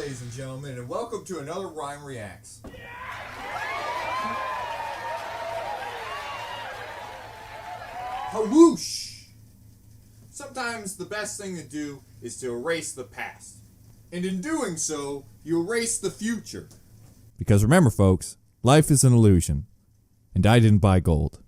ladies and gentlemen, and welcome to another Rhyme Reacts. Whoosh! Sometimes the best thing to do is to erase the past. And in doing so, you erase the future. Because remember, folks, life is an illusion. And I didn't buy gold.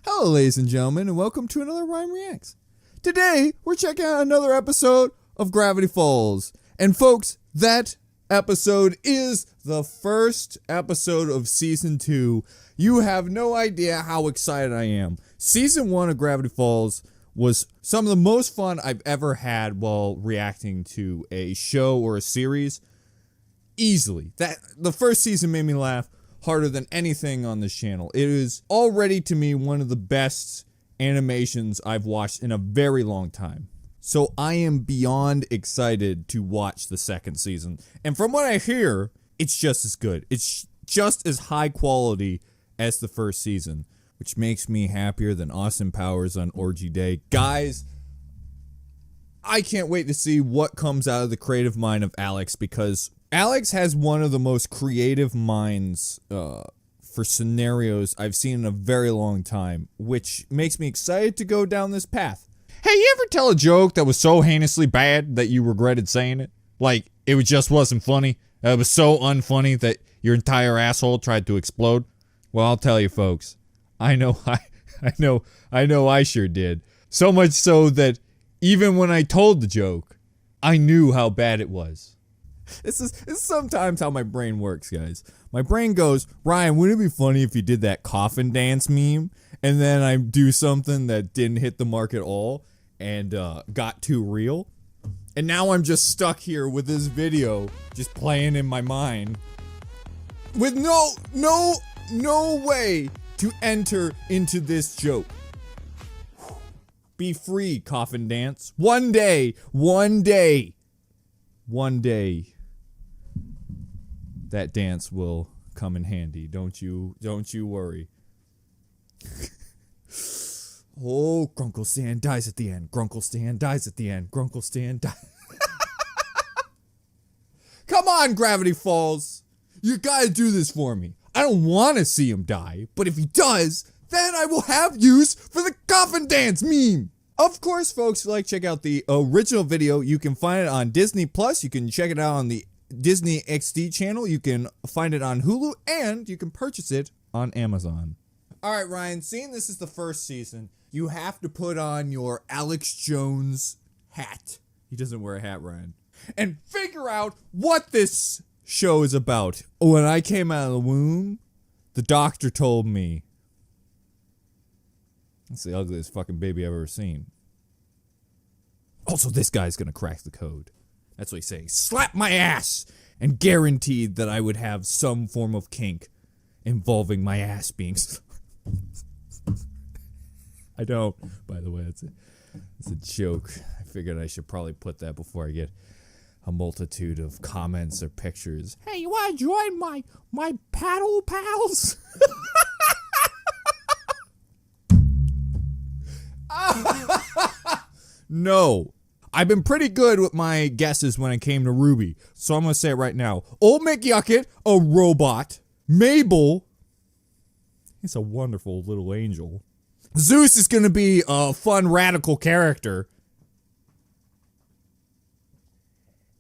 Hello, ladies and gentlemen, and welcome to another Rhyme Reacts. Today, we're checking out another episode of Gravity Falls. And folks, that episode is the first episode of Season 2. You have no idea how excited I am. Season 1 of Gravity Falls was some of the most fun I've ever had while reacting to a show or a series. Easily. The first season made me laugh harder than anything on this channel. It is already, to me, one of the best animations I've watched in a very long time. So I am beyond excited to watch the second season. And from what I hear, it's just as good. It's just as high quality as the first season, which makes me happier than Austin Powers on Orgy Day. Guys, I can't wait to see what comes out of the creative mind of Alex, because Alex has one of the most creative minds for scenarios I've seen in a very long time, which makes me excited to go down this path. Hey, you ever tell a joke that was so heinously bad that you regretted saying it? Like, it just wasn't funny? It was so unfunny that your entire asshole tried to explode? Well, I'll tell you, folks. I know I sure did. So much so that even when I told the joke, I knew how bad it was. This is sometimes how my brain works, guys. My brain goes, Ryan, wouldn't it be funny if you did that coffin dance meme? And then I do something that didn't hit the mark at all and got too real. And now I'm just stuck here with this video just playing in my mind with no way to enter into this joke. Be free, coffin dance. One day, that dance will come in handy. Don't you worry. Oh, Grunkle Stan dies at the end. Grunkle Stan dies at the end. Grunkle Stan dies. Come on, Gravity Falls. You gotta do this for me. I don't want to see him die, but if he does, then I will have use for the coffin dance meme. Of course, folks, if you like to check out the original video, you can find it on Disney+. You can check it out on the Disney XD channel. You can find it on Hulu, and you can purchase it on Amazon. Alright, Ryan, seeing this is the first season, you have to put on your Alex Jones hat. He doesn't wear a hat, Ryan. And figure out what this show is about. When I came out of the womb, the doctor told me, that's the ugliest fucking baby I've ever seen. Also, this guy's gonna crack the code. That's what he's saying. Slap my ass! And guaranteed that I would have some form of kink involving my ass being... I don't. By the way, it's a joke. I figured I should probably put that before I get a multitude of comments or pictures. Hey, you wanna join my paddle pals? No. I've been pretty good with my guesses when it came to Ruby, so I'm gonna say it right now. Old McYucket, a robot. Mabel, he's a wonderful little angel. Zeus is gonna be a fun, radical character.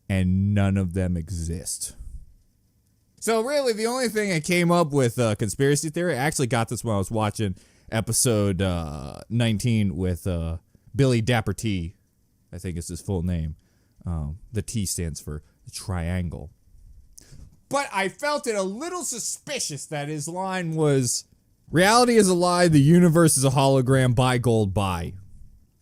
And none of them exist. So really, the only thing I came up with conspiracy theory, I actually got this when I was watching episode 19 with Billy Dapper T. I think is his full name. The T stands for triangle. But I felt it a little suspicious that his line was, reality is a lie, the universe is a hologram, buy gold, buy.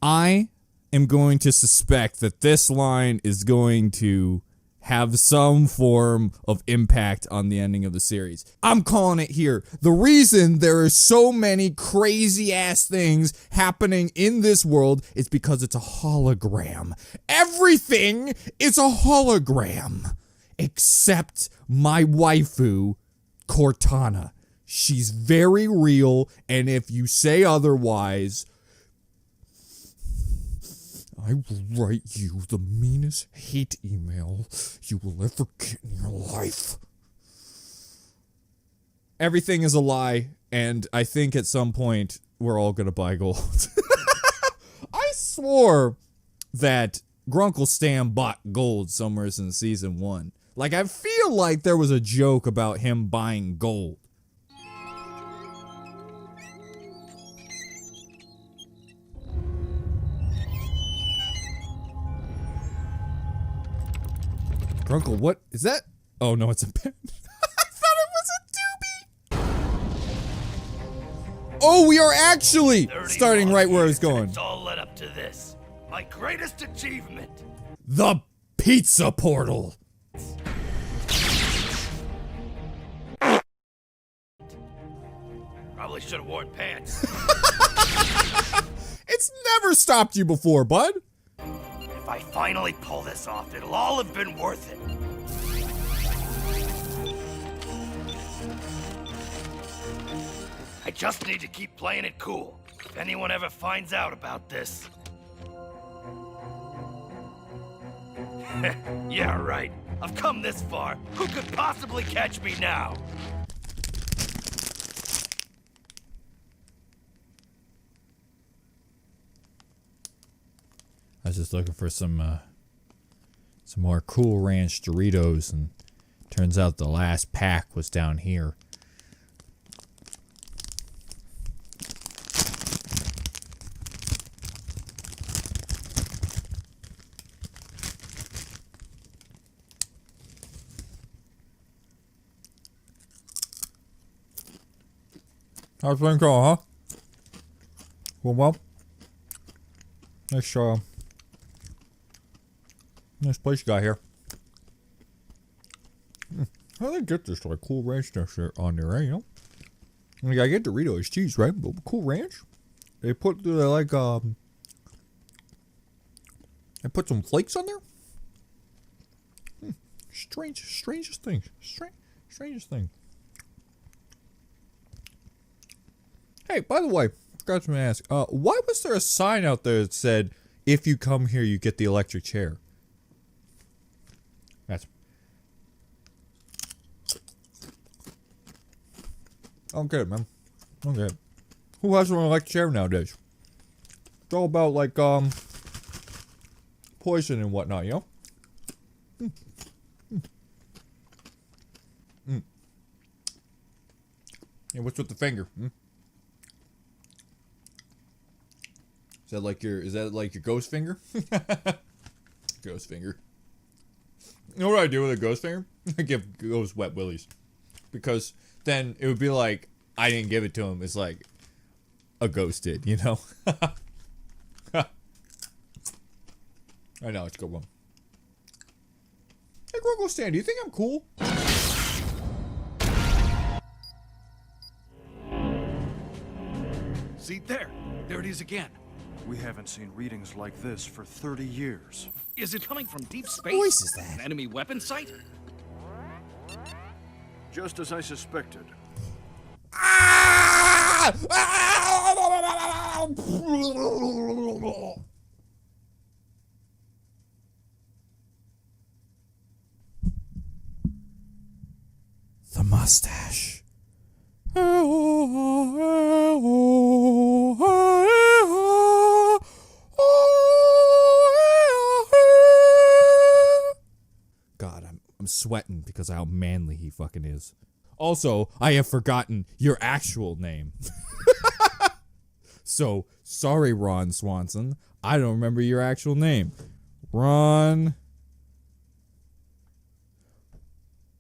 I am going to suspect that this line is going to have some form of impact on the ending of the series. I'm calling it here. The reason there are so many crazy ass things happening in this world is because it's a hologram. Everything is a hologram. Except my waifu, Cortana. She's very real, and if you say otherwise... I will write you the meanest hate email you will ever get in your life. Everything is a lie, and I think at some point we're all gonna buy gold. I swore that Grunkle Stan bought gold somewhere in season 1. Like, I feel like there was a joke about him buying gold. Grunkle, what is that? Oh no, it's a pen. I thought it was a doobie. Oh, we are actually starting right where I was going. It's all led up to this. My greatest achievement. The pizza portal. Probably should have worn pants. It's never stopped you before, bud. If I finally pull this off, it'll all have been worth it. I just need to keep playing it cool. If anyone ever finds out about this. Yeah, right. I've come this far. Who could possibly catch me now? I was just looking for some more Cool Ranch Doritos, and turns out the last pack was down here. How's things going, huh? Well, nice place you got here. How do they get this like Cool Ranch stuff on there, right? You know, like I get Doritos cheese, right? But Cool Ranch, they put they put some flakes on there. Strangest thing. Strangest thing. Hey, by the way, forgot to ask. Why was there a sign out there that said, "If you come here, you get the electric chair"? That's. I don't get it, man. I don't get it. Who has an electric chair nowadays? It's all about like poison and whatnot, you know. Yeah, what's with the finger? Is that like your ghost finger? Ghost finger. You know what I do with a ghost finger? I give ghosts wet willies. Because then it would be like I didn't give it to him. It's like a ghost did, you know? I know, it's a good one. Hey, Grunkle Stan, do you think I'm cool? See, there it is again. We haven't seen readings like this for 30 years. Is it coming from deep space? What voice is that? An enemy weapon site? Just as I suspected. Ah! The mustache. God, I'm sweating because of how manly he fucking is. Also, I have forgotten your actual name. So, sorry, Ron Swanson. I don't remember your actual name. Ron.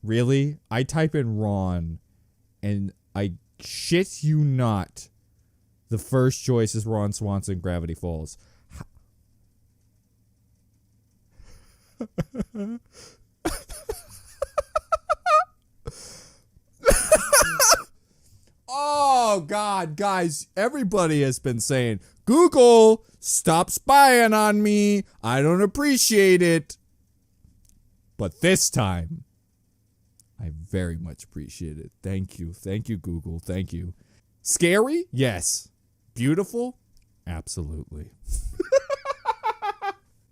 Really? I type in Ron, and I shit you not, the first choice is Ron Swanson, Gravity Falls. Oh, God, guys, everybody has been saying, Google, stop spying on me. I don't appreciate it. But this time, I very much appreciate it. Thank you. Thank you, Google. Thank you. Scary? Yes. Beautiful? Absolutely.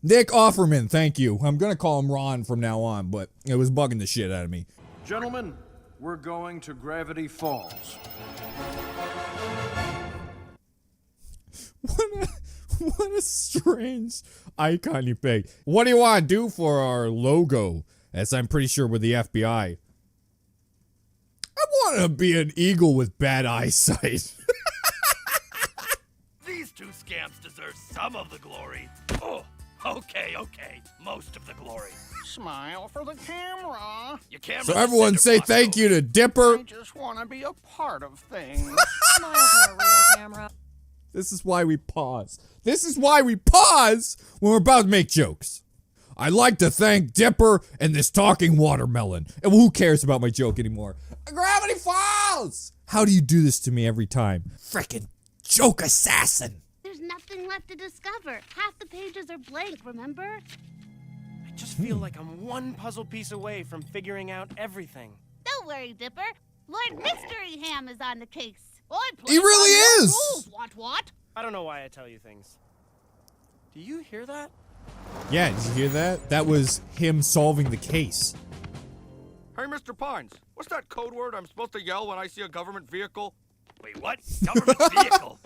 Nick Offerman, thank you. I'm gonna call him Ron from now on, but it was bugging the shit out of me. Gentlemen, we're going to Gravity Falls. What a strange icon you picked. What do you want to do for our logo? As I'm pretty sure we're the FBI. I want to be an eagle with bad eyesight. These two scamps deserve some of the glory. Oh, okay. Most of the glory. Smile for the camera. Your camera's So a everyone say cinder block, thank though. you to Dipper. I just want to be a part of things. Smile for a real camera. This is why we pause. This is why we pause when we're about to make jokes. I'd like to thank Dipper and this talking watermelon. And who cares about my joke anymore? Gravity Falls! How do you do this to me every time? Frickin' joke assassin! There's nothing left to discover. Half the pages are blank, remember? I just feel like I'm one puzzle piece away from figuring out everything. Don't worry, Dipper. Lord Mystery Ham is on the case. He really is! Rules. What? I don't know why I tell you things. Do you hear that? Yeah, did you hear that? That was him solving the case. Hey, Mr. Pines, what's that code word I'm supposed to yell when I see a government vehicle? Wait, what? Government vehicle?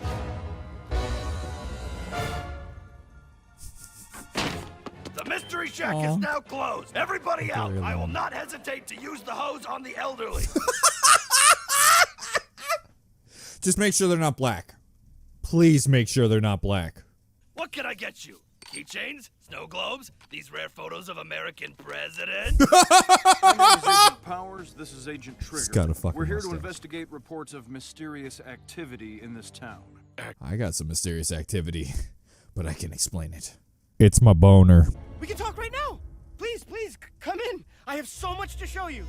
The mystery shack is now closed. Everybody out. I will not hesitate to use the hose on the elderly. Just make sure they're not black. Please make sure they're not black. What can I get you? Keychains? Snow globes? These rare photos of American presidents? My name is Agent Powers. This is Agent Trigger. He's got a fucking We're here mustache. to investigate reports of mysterious activity in this town. I got some mysterious activity, but I can explain it. It's my boner. We can talk right now. Please, come in. I have so much to show you.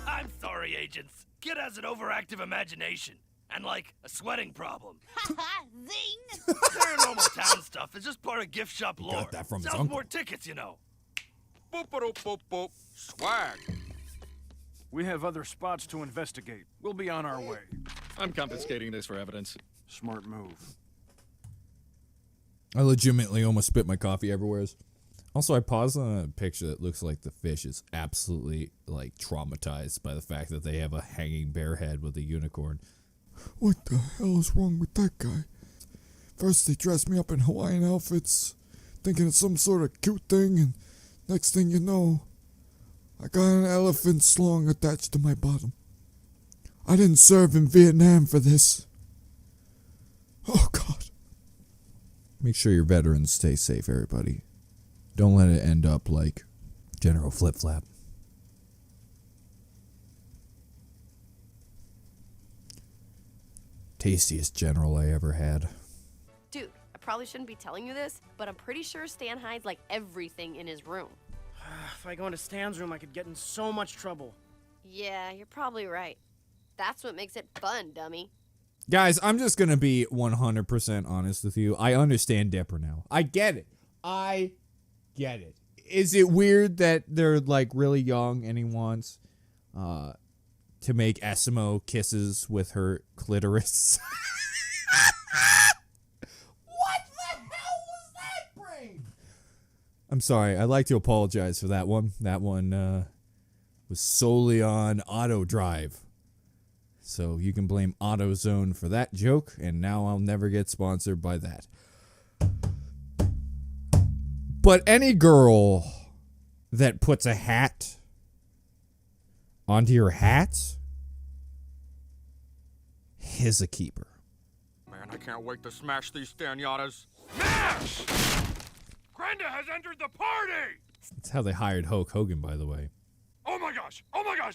I'm sorry, agents. Kid has an overactive imagination. And, like, a sweating problem. Zing! Paranormal town stuff is just part of gift shop lore. got that from his Sells uncle. more tickets, you know. Boop-a-doop-boop-boop. Swag. We have other spots to investigate. We'll be on our way. I'm confiscating this for evidence. Smart move. I legitimately almost spit my coffee everywhere. Also, I paused on a picture that looks like the fish is absolutely, like, traumatized by the fact that they have a hanging bear head with a unicorn. What the hell is wrong with that guy? First they dress me up in Hawaiian outfits, thinking it's some sort of cute thing, and next thing you know, I got an elephant slung attached to my bottom. I didn't serve in Vietnam for this. Oh, God. Make sure your veterans stay safe, everybody. Don't let it end up like General Flip Flap. Tastiest general I ever had. Dude, I probably shouldn't be telling you this, but I'm pretty sure Stan hides like everything in his room. If I go into Stan's room, I could get in so much trouble. Yeah, you're probably right. That's what makes it fun, dummy. Guys, I'm just going to be 100% honest with you. I understand Dipper now. I get it. I get it. Is it weird that they're like really young and he wants to make Esimo kisses with her clitoris? What the hell was that brain? I'm sorry. I'd like to apologize for that one. That one was solely on auto drive. So you can blame AutoZone for that joke, and now I'll never get sponsored by that. But any girl that puts a hat onto your hat is a keeper. Man, I can't wait to smash these Stanyatas. Smash! Granda has entered the party! That's how they hired Hulk Hogan, by the way. Oh my gosh,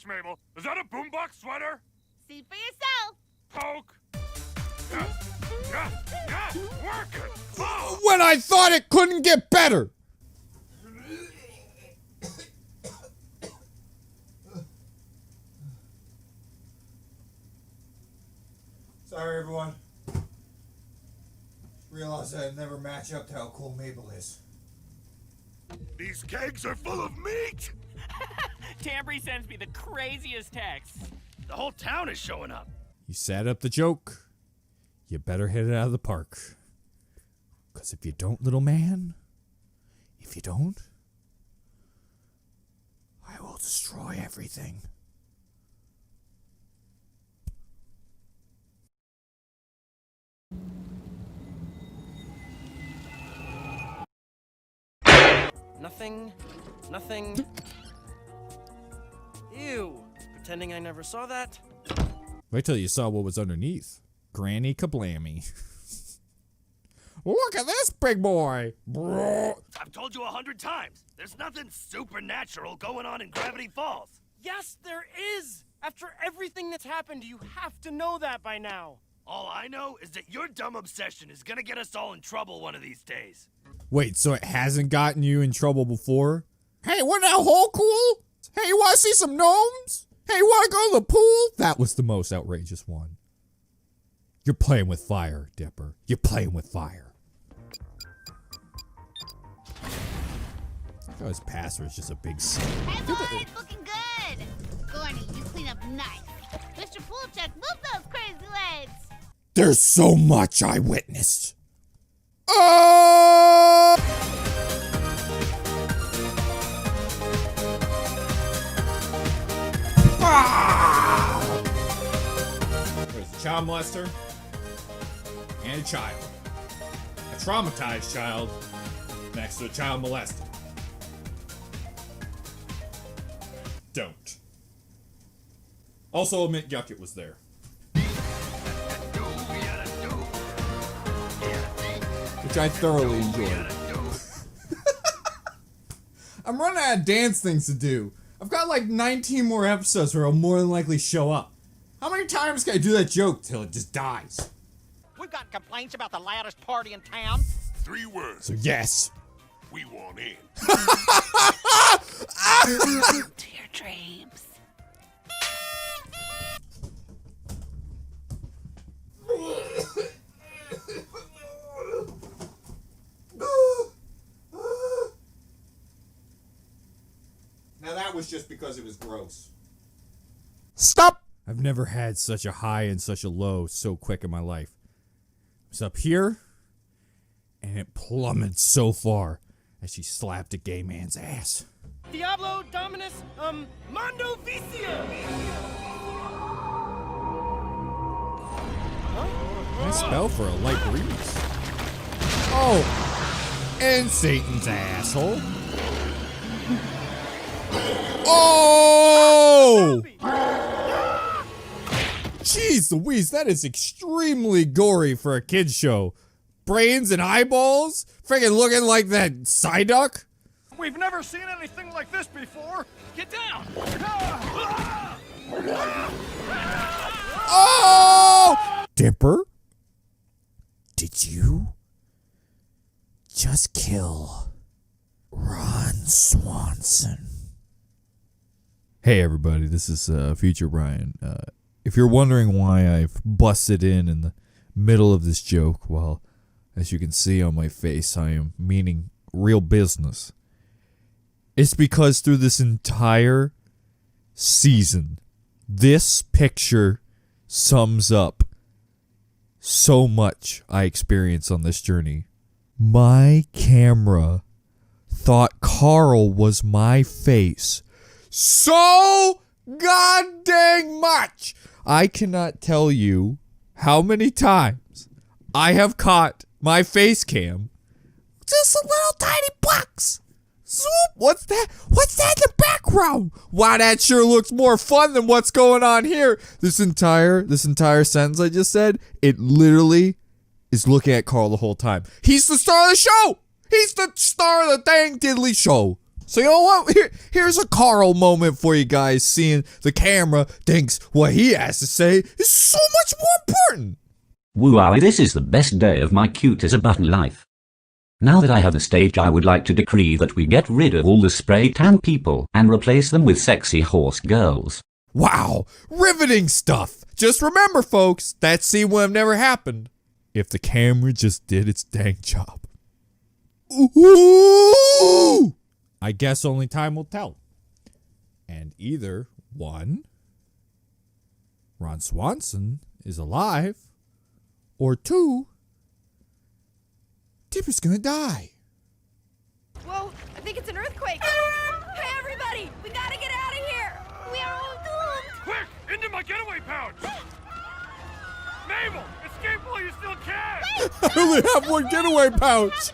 Mabel. Is that a boombox sweater? See for yourself. Poke. Yeah, working. Oh! When I thought it couldn't get better! Sorry, everyone. Realized I'd never match up to how cool Mabel is. These kegs are full of meat! Tambry sends me the craziest texts. The whole town is showing up. You set up the joke. You better hit it out of the park. Because if you don't, little man, If you don't, I will destroy everything. Nothing. Ew. Pretending I never saw that. Wait till you saw what was underneath. Granny kablammy. Look at this big boy. I've told you 100 times. There's nothing supernatural going on in Gravity Falls. Yes, there is! After everything that's happened, you have to know that by now. All I know is that your dumb obsession is gonna get us all in trouble one of these days. Wait, so it hasn't gotten you in trouble before? Hey, wasn't that hole cool? Hey, you want to see some gnomes? Hey, you want to go to the pool? That was the most outrageous one. You're playing with fire, Dipper. You're playing with fire. Oh, his password's just a big C. Hey boys, looking good. Gordy, you clean up nice. Mr. Poolcheck, move those crazy legs. There's so much I witnessed. Oh! Ah! There's a child molester and a child. A traumatized child next to a child molester. Don't. Also admit Yuck It was there. Which I thoroughly enjoyed. I'm running out of dance things to do. I've got like 19 more episodes where I'll more than likely show up. How many times can I do that joke till it just dies? We've got complaints about the loudest party in town. 3 words. So yes. We want in. To your dreams. Now that was just because it was gross. Stop! I've never had such a high and such a low so quick in my life. It was up here, and it plummeted so far as she slapped a gay man's ass. Diablo Dominus, Mondo Vicia! Nice spell for a light breeze. Oh! And Satan's asshole. Oh! Jeez Louise, that is extremely gory for a kid's show. Brains and eyeballs? Friggin' looking like that Psyduck? We've never seen anything like this before. Get down! Oh! Dipper? Did you just kill Ron Swanson? Hey everybody, this is Future Brian. If you're wondering why I've busted in the middle of this joke, well, as you can see on my face, I am meaning real business. It's because through this entire season, this picture sums up so much I experienced on this journey. My camera thought Carl was my face so god dang much. I cannot tell you how many times I have caught my face cam just a little tiny box. Swoop, what's that? What's that in the background? Wow, that sure looks more fun than what's going on here. This entire sentence I just said, it literally is looking at Carl the whole time. He's the star of the show. He's the star of the dang diddly show. So you know what? Here's a Carl moment for you guys, seeing the camera thinks what he has to say is so much more important. Woo-ah, this is the best day of my cute as a button life. Now that I have the stage, I would like to decree that we get rid of all the spray tan people and replace them with sexy horse girls. Wow, riveting stuff. Just remember, folks, that scene would have never happened if the camera just did its dang job. Ooh! I guess only time will tell. And either, one, Ron Swanson is alive, or two, Dipper's gonna die. Whoa, I think it's an earthquake. Hey, everybody, we gotta get out of here. We are all doomed. Quick, into my getaway pouch! Mabel, escape while you still can! I only have one getaway pouch.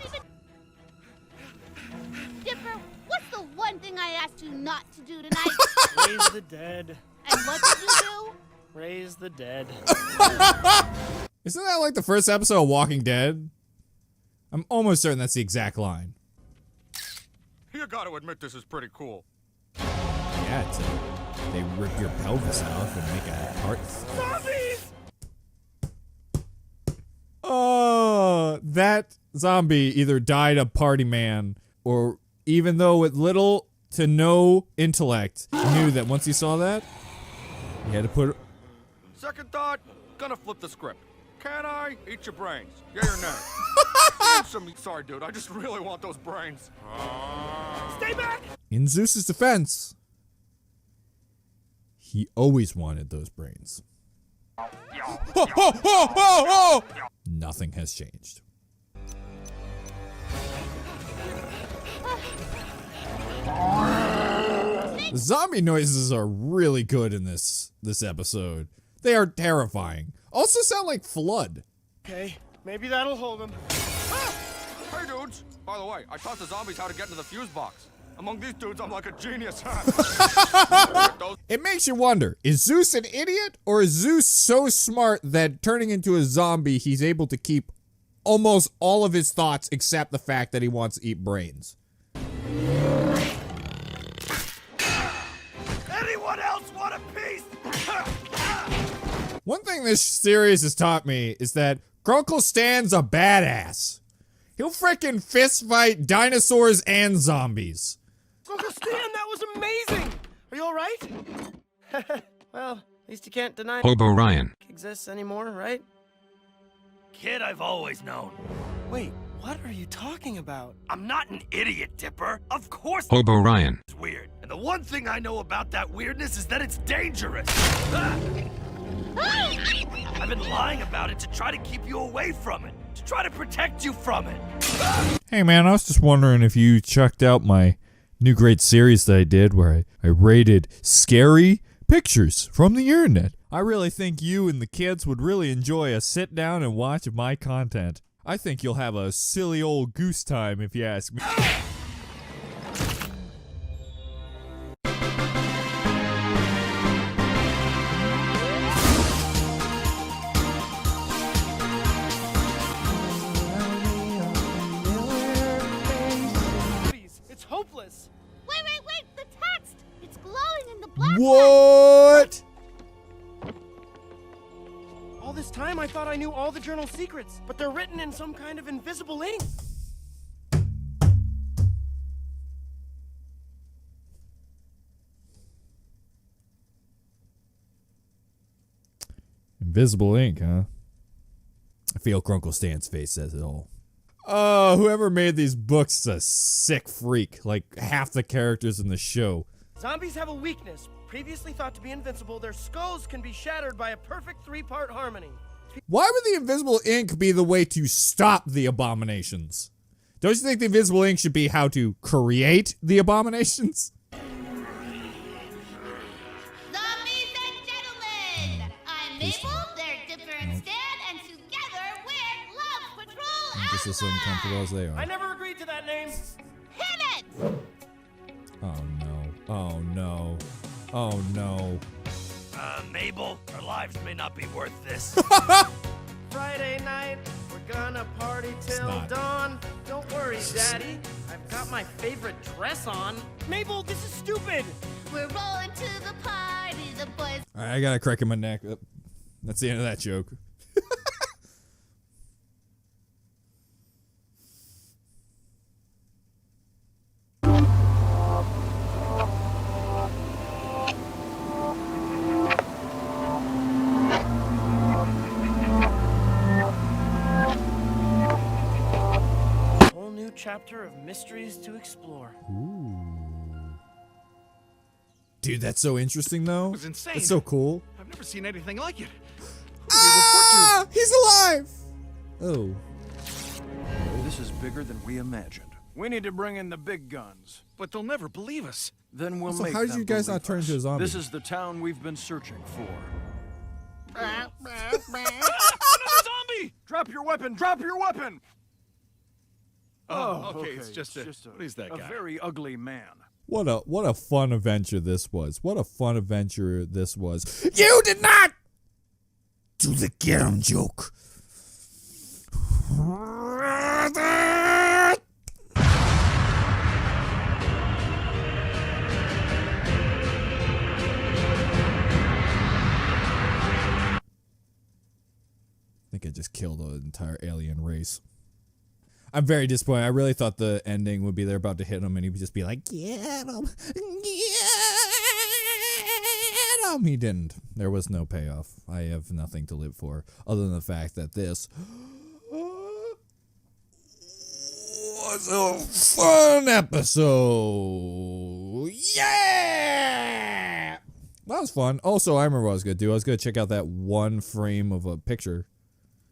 Dipper, what's the one thing I asked you not to do tonight? Raise the dead. And what did you do? Raise the dead. Isn't that like the first episode of Walking Dead? I'm almost certain that's the exact line. You gotta admit this is pretty cool. Yeah, they rip your pelvis off and make a heart. Zombies! Oh, that zombie either died a party man, or even though with little to no intellect, knew that once he saw that, he had to put. Second thought, gonna flip the script. Can I eat your brains? Yeah or nay? Sorry, dude, I just really want those brains. Stay back! In Zeus's defense, he always wanted those brains. Nothing has changed. The zombie noises are really good in this episode. They are terrifying. Also sound like flood. Okay, maybe that'll hold him. Hey, dudes! By the way, I taught the zombies how to get into the fuse box. Among these dudes, I'm like a genius. It makes you wonder, is Zeus an idiot, or is Zeus so smart that turning into a zombie, he's able to keep almost all of his thoughts except the fact that he wants to eat brains? Anyone else want a piece? One thing this series has taught me is that Grunkle Stan's a badass. He'll frickin' fist fight dinosaurs and zombies. Uncle Stan, that was amazing! Are you alright? Well, at least you can't deny Hobo Ryan. exists anymore, right? Kid I've always known. Wait, what are you talking about? I'm not an idiot, Dipper. Of course Hobo Ryan. it's weird. And the one thing I know about that weirdness is that it's dangerous. I've been lying about it to try to keep you away from it. To try to protect you from it. Hey man, I was just wondering if you checked out my new great series that I did where I rated scary pictures from the internet. I really think you and the kids would really enjoy a sit down and watch of my content. I think you'll have a silly old goose time if you ask me. It's hopeless. Wait, the text! It's glowing in the black. What? All this time I thought I knew all the journal's secrets, but they're written in some kind of invisible ink. Invisible ink, huh? I feel Grunkle Stan's face says it all. Whoever made these books is a sick freak, like half the characters in the show. Zombies have a weakness. Previously thought to be invincible, their skulls can be shattered by a perfect three-part harmony. Why would the invisible ink be the way to stop the abominations? Don't you think the invisible ink should be how to create the abominations? Zombies and gentlemen! I'm Mabel, they're Dipper and Stan, and together we're Love Patrol I'm just as uncomfortable as they I are. never agreed to that name. Hit it! Oh no. Oh no. Oh no. Mabel, our lives may not be worth this. Friday night, we're gonna party till not. dawn. Don't worry, Daddy. I've got my favorite dress on. Mabel, this is stupid. We're rolling to the party, the boys. Alright, I got a crack in my neck. That's the end of that joke. Whole new chapter of mysteries to explore. Dude, that's so interesting though. It was insane. That's so cool. I've never seen anything like it. Ah! He's alive! Oh. This is bigger than we imagined. We need to bring in the big guns. But they'll never believe us. Then we'll So make how did them you guys believe not turn us. into a zombie? This is the town we've been searching for. Another zombie! Drop your weapon! Drop your weapon! Oh, okay. It's just a what is that guy? A very ugly man. What a fun adventure this was. What a fun adventure this was. You did not do the get 'em joke. I think I just killed the entire alien race. I'm very disappointed. I really thought the ending would be they're about to hit him and he would just be like, get him, get him. He didn't. There was no payoff. I have nothing to live for other than the fact that this was a fun episode. Yeah! That was fun. Also, I remember what I was going to do. I was going to check out that one frame of a picture.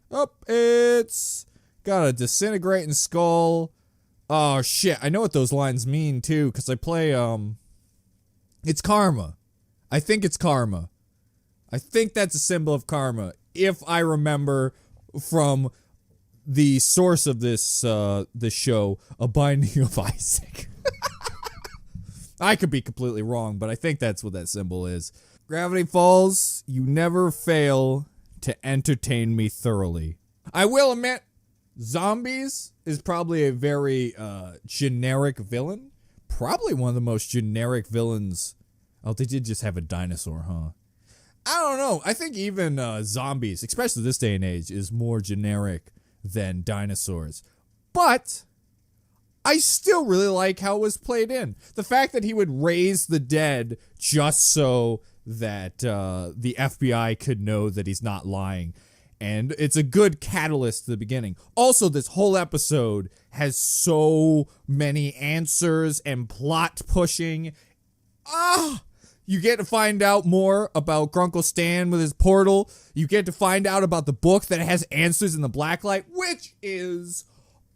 Oh, it's got a disintegrating skull. Oh, shit. I know what those lines mean, too, because I play, it's karma. I think it's karma. I think that's a symbol of karma, if I remember from the source of this show, A Binding of Isaac. I could be completely wrong, but I think that's what that symbol is. Gravity Falls, you never fail to entertain me thoroughly. I will admit, zombies is probably a very generic villain. Probably one of the most generic villains. Oh, they did just have a dinosaur, huh? I don't know. I think even zombies, especially this day and age, is more generic than dinosaurs. But I still really like how it was played in. The fact that he would raise the dead just so that the FBI could know that he's not lying. And it's a good catalyst to the beginning. Also, this whole episode has so many answers and plot pushing. You get to find out more about Grunkle Stan with his portal. You get to find out about the book that has answers in the blacklight, which is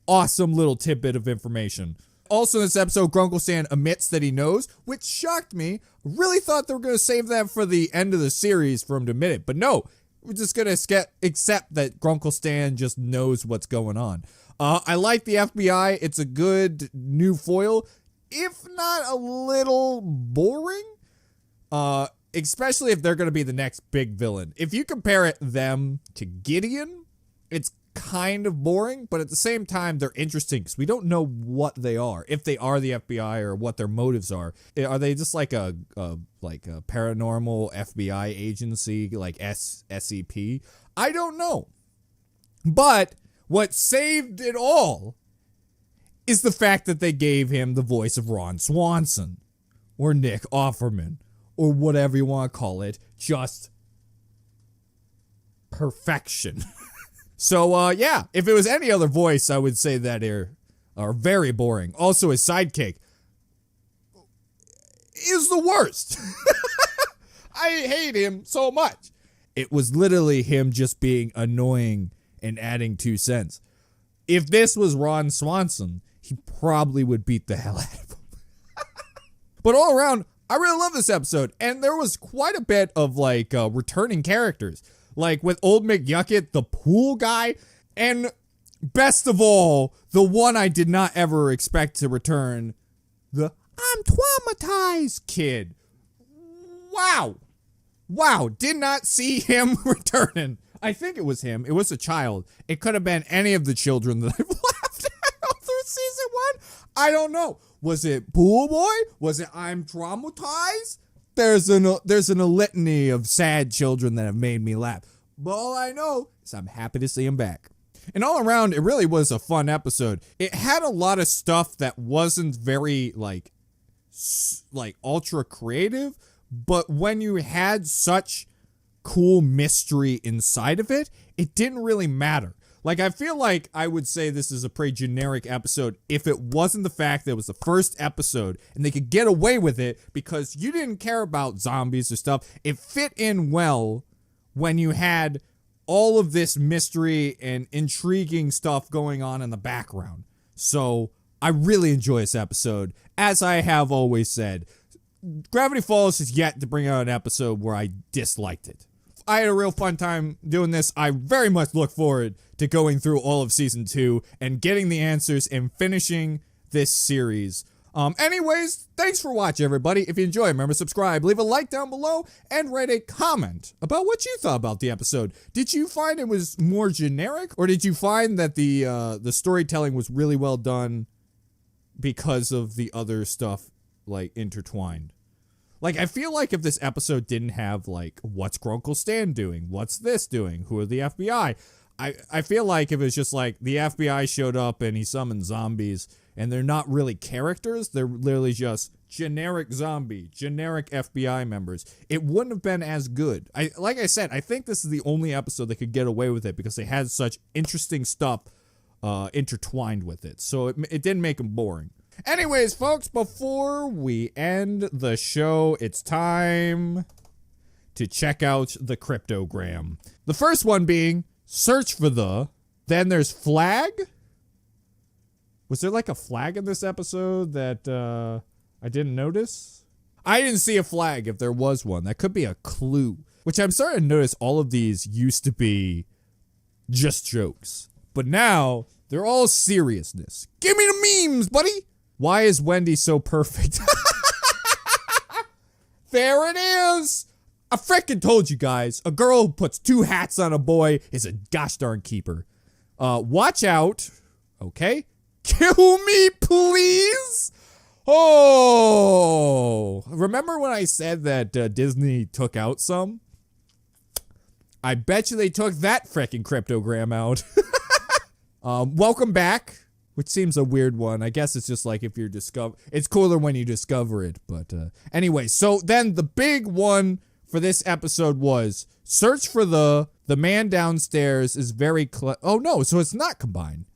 awesome little tidbit of information. Also in this episode, Grunkle Stan admits that he knows, which shocked me. Really thought they were going to save that for the end of the series for him to admit it. But no, we're just going to accept that Grunkle Stan just knows what's going on. I like the FBI. It's a good new foil, if not a little boring. Especially if they're going to be the next big villain. If you compare them to Gideon, it's kind of boring, but at the same time, they're interesting because we don't know what they are. If they are the FBI or what their motives are. Are they just like a paranormal FBI agency like SCP? I don't know. But what saved it all is the fact that they gave him the voice of Ron Swanson or Nick Offerman, or whatever you want to call it, just perfection. So, yeah, if it was any other voice, I would say that are very boring. Also, his sidekick is the worst. I hate him so much. It was literally him just being annoying and adding 2 cents. If this was Ron Swanson, he probably would beat the hell out of him. But all around, I really love this episode, and there was quite a bit of, like, returning characters. Like, with Old McYucket, the pool guy, and best of all, the one I did not ever expect to return, the I'm traumatized kid. Wow. Wow, did not see him returning. I think it was him. It was a child. It could have been any of the children that I've left through season 1. I don't know. Was it Pool Boy? Was it I'm Traumatized? There's a litany of sad children that have made me laugh. But all I know is I'm happy to see him back. And all around, it really was a fun episode. It had a lot of stuff that wasn't very, like ultra creative. But when you had such cool mystery inside of it, it didn't really matter. Like, I feel like I would say this is a pretty generic episode if it wasn't the fact that it was the first episode and they could get away with it because you didn't care about zombies or stuff. It fit in well when you had all of this mystery and intriguing stuff going on in the background. So I really enjoy this episode. As I have always said, Gravity Falls has yet to bring out an episode where I disliked it. I had a real fun time doing this. I very much look forward to going through all of season 2 and getting the answers and finishing this series. Anyways, thanks for watching, everybody. If you enjoy, remember to subscribe, leave a like down below, and write a comment about what you thought about the episode. Did you find it was more generic, or did you find that the storytelling was really well done because of the other stuff, like, intertwined? Like, I feel like if this episode didn't have, like, what's Grunkle Stan doing? What's this doing? Who are the FBI? I feel like if it was just like the FBI showed up and he summoned zombies and they're not really characters, they're literally just generic zombie, generic FBI members, it wouldn't have been as good. Like I said, I think this is the only episode that could get away with it because they had such interesting stuff intertwined with it. So it didn't make them boring. Anyways, folks, before we end the show, it's time to check out the cryptogram. The first one being search for the, then there's flag. Was there like a flag in this episode that I didn't notice? I didn't see a flag if there was one. That could be a clue, which I'm starting to notice all of these used to be just jokes, but now they're all seriousness. Give me the memes, buddy. Why is Wendy so perfect? There it is. I frickin' told you guys, a girl who puts 2 hats on a boy is a gosh darn keeper. Watch out. Okay. Kill me, please. Oh, remember when I said that Disney took out some? I bet you they took that frickin' cryptogram out. Welcome back, which seems a weird one. I guess it's just like if you're it's cooler when you discover it. But anyway, so then the big one for this episode was search for the man downstairs is very oh no, so it's not combined.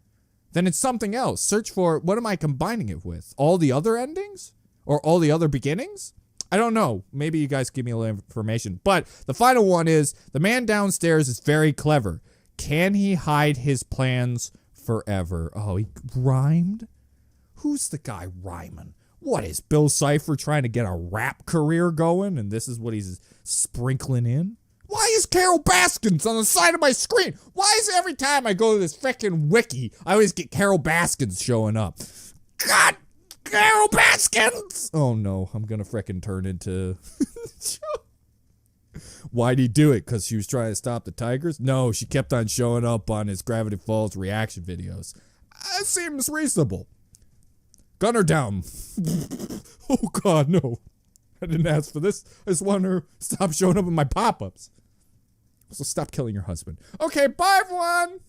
Then it's something else. Search for, what am I combining it with? All the other endings? Or all the other beginnings? I don't know. Maybe you guys give me a little information. But the final one is the man downstairs is very clever. Can he hide his plans forever? Oh, he rhymed? Who's the guy rhyming? What is Bill Cipher trying to get a rap career going? And this is what he's sprinkling in? Why is Carol Baskins on the side of my screen? Why is every time I go to this frickin' wiki, I always get Carol Baskins showing up? God, Carol Baskins! Oh no, I'm gonna frickin' turn into... Why'd he do it? Because she was trying to stop the tigers? No, she kept on showing up on his Gravity Falls reaction videos. That seems reasonable. Gun her down. Oh god, no. I didn't ask for this. I just want her to stop showing up in my pop-ups. So stop killing your husband. Okay, bye everyone!